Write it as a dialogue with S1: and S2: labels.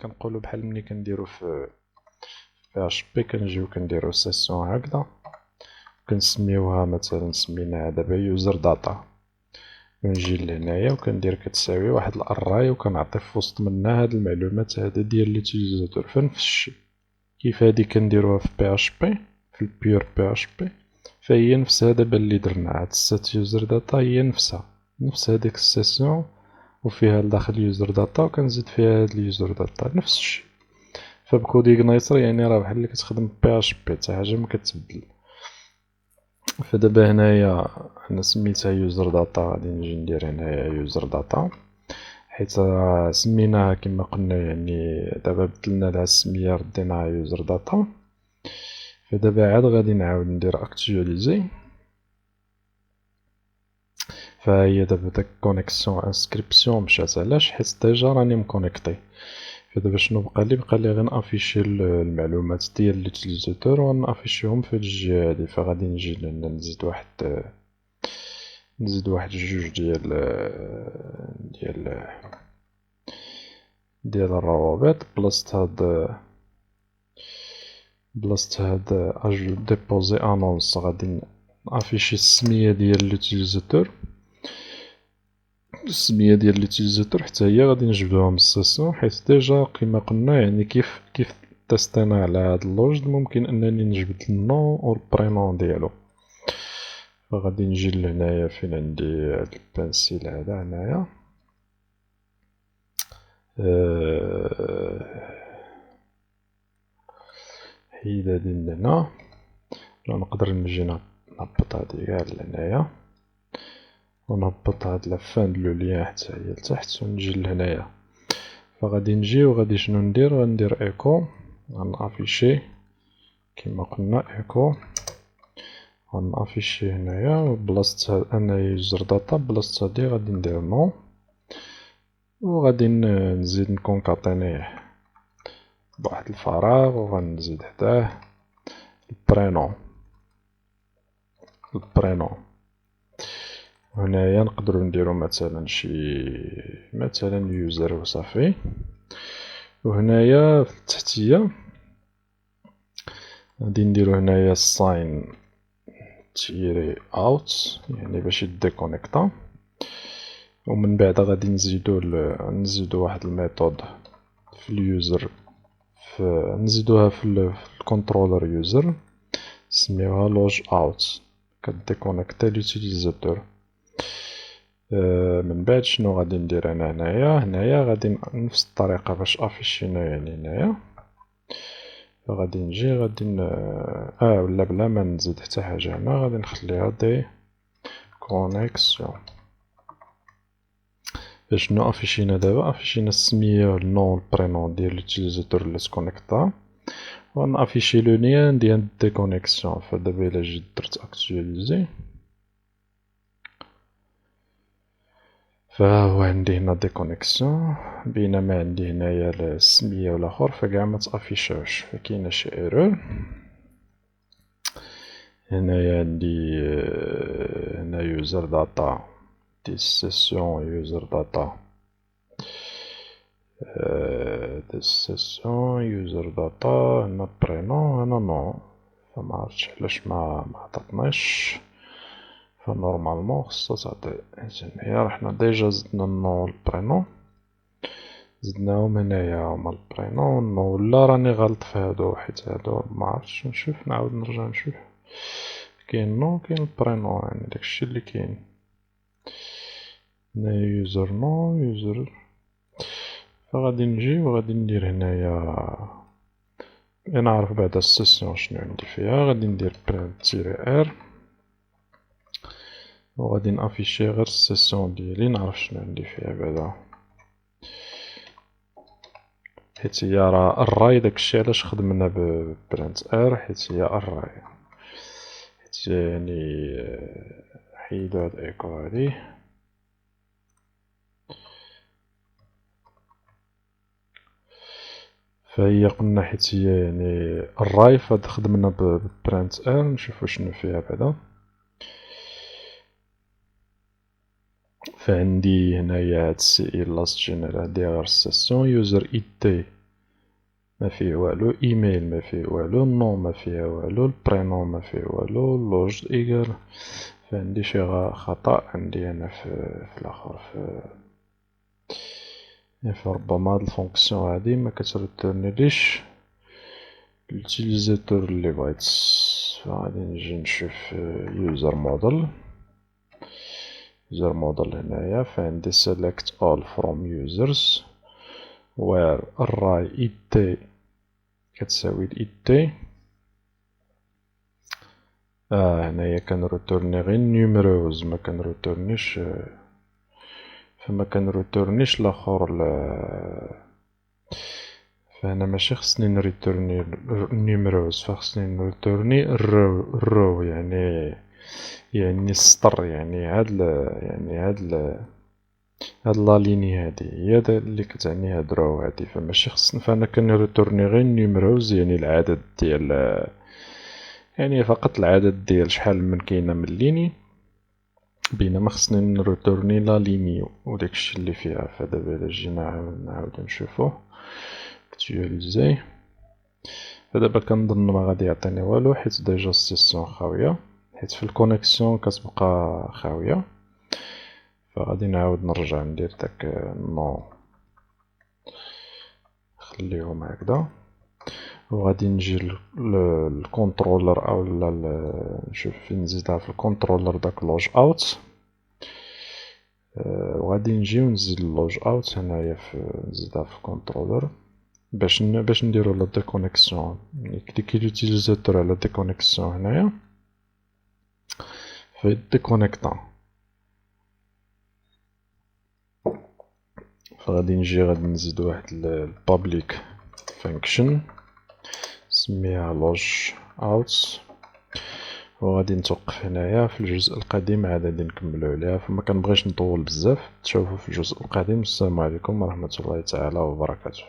S1: كنقولو بحال ملي كنديرو في PHP كنجيو كنديرو سيسيون هكدا كنسميوها مثلا سميناها دابا يوزر داتا، كنجي لهنايا وكندير كتساوي واحد الأراي وكنعطي في وسط منها هاد المعلومات هادي ديال ليتيليزاتور. فنفس الشي كيف هادي كنديروها في PHP في البيور PHP فهي نفسها دابا اللي درنا هاد السيت يوزر داتا هي نفسها نفس هاديك السيسيون وفيها لداخل يوزر داتا وكنزيد فيها هاد اليوزر داتا نفس الشي. فبكود إغنايتر يعني راه بحال اللي كتخدم PHP حتى حاجة مكتبدل. فدابا هنايا أنا سميتها يوزر داتا غادي نجي ندير هنايا يوزر داتا حيت سميناها كما قلنا يعني دابا بدلنا لها السمية رديناها يوزر داتا. فدابا عاد غادي نعاود ندير اكتواليزي. فهي دابا داك كونيكسيون انسكريبسيون مشات علاش حيت ديجا راني مكونيكتي. فدابا شنو بقالي غير نافيشي المعلومات ديال ليتيليزاتور ونافيشيهم في الجهة هادي. فغادي نجي لهنا نزيد واحد جوج ديال الروابط بلاصة هاد اجو ديبوزي انونس غادي نافيشي السمية ديال ليتيليزاتور. السمية ديال ليتيليزاتور حتى هي غادي نجبدوها من السيسيون حيت ديجا كما قلنا يعني كيف تيستينا على هاد اللوجد ممكن انني نجبد النون و البرينون ديالو. فغادي نجي لهنايا فين عندي هاد البنسيل هذا هنايا حيد هادي من هنا ولا نقدر نجي نهبط هادي كاع لهنايا ونهبط هاد لافان دو ليان حتى هي لتحت ونجي لهنايا. فغادي نجي وغادي شنو ندير غندير ايكو غنافيشي كما قلنا ايكو غنافيشي هنايا بلاصة انا يوزر داتا بلاصة هادي غادي ندير نو وغادي نزيد نكونكاتينيه بواحد الفراغ وغنزيد حداه البرينون هنايا نقدروا نديرو مثلا مثلا يوزر وصافي. وهنايا في التحتية غادي نديرو هنايا ساين تيري اوت يعني باش يديكونيكتا. ومن بعد غادي نزيدو واحد الميثود في اليوزر نزيدوها في الكونترولر يوزر سميوها لوج اوت كديكونيكتا لوتيليزاتور. من بعد شنو غادي ندير انا هنايا غادي نفس الطريقه باش افيشينا يعني هنايا. فغادي نجي غادي ولا بلا ما نزيد حتى حاجه هنا غادي نخليها دي كونيكسيون. شنو افيشينا دابا افيشينا السميه النون البرينون ديال لوتيليزاتور اللي تكونيكتا ونافيشي لو لين ديال ديكونيكسيون. فدابا الا جيت درت اكتواليزي فهو عندي هنا ديكونيكسيون بينما عندي هنايا السميه والاخر فكاع ما تافيشاوش فكاينه شي ايرور. هنايا عندي هنا يوزر داتا دي سيسيون يوزر داتا دي سيسيون يوزر داتا هنا برينون هنا نو. فما عرفتش علاش ما عطاتناش. فنورمالمون خصها تعطي هنايا راه حنا ديجا زدنا النو البرينون زدناهم هنايا هما البرينون والنو. ولا راني غلط في هادو حيت هادو معرفتش نشوف نعاود نرجع نشوف. كاين نو كاين البرينون يعني داكشي اللي كاين هنايا يوزر نو يوزر. فغادي نجي وغادي ندير هنايا نعرف بعدا السيسيون شنو عندي فيها. غادي ندير برينت تيري ار وغادي نافيشي غير السيسيون ديالي نعرف شنو عندي فيها بعدا حيت هي راه الراي داكشي علاش خدمنا ببرينت ار حيت هي الراي حيت يعني حيدو هاد ايكو هادي. فهي قلنا حيت هي يعني الراي فهاد خدمنا ببرينت ار. نشوفو شنو فيها بعدا. فعندي هنايا هاد سي لاست جينيرال هادي غير السيسيون يوزر اي تي ما فيه والو، ايميل ما فيه والو، نو ما فيها والو، البرينون ما فيه والو، لوج ايكال. فعندي شي خطأ عندي انا في الاخر ربما هاد الفونكسيون هادي ما كتريتورنيليش الوتيليزاتور اللي بغيت. فغادي نجي نشوف يوزر موديل. يوزر موديل هنايا فعندي select all from users where array id كتساوي id. هنايا كنريتورني غير numerous، ما كنريتورنيش فما كنريتورنيش لاخر فهنا ماشي خصني نريتورني numerous، فخصني نريتورني الرو يعني السطر، يعني هاد لا ليني هادي هي اللي كتعني هاد رو هادي. فماشي خصني، فانا كنريتورني غير numerous يعني العدد ديال يعني فقط العدد ديال شحال من كاينه من ليني، بينما خصني نريتورني لا ليني وداكشي اللي فيها. فدابا الا جينا نعاود نشوفوه اكتواليزي، فدابا كنظن ما غادي يعطيني والو حيت ديجا السيسيون خاويه، حيت في الكونيكسيون كتبقى خاويه. فغادي نعاود نرجع ندير داك نو، خليهم هكذا، وغادي نجي للكونترولر او نشوف فين نزيدها في الكونترولر داك لوج اوت، وغادي نجي ونزيد اللوج اوت هنايا نزيدها في الكونترولر باش نديرو لا ديكونيكسيون. ملي كليكي لوتيليزاتور على ديكونيكسيون هنايا ديكونيكتا. فغادي غادي نزيد واحد البابليك فانكشن سميها لوج اوت، وغادي نتوقف هنايا في الجزء القديم عاد غادي نكملو عليها. فما كنبغيش نطول بزاف، تشوفوا في الجزء القديم. السلام عليكم ورحمة الله تعالى وبركاته.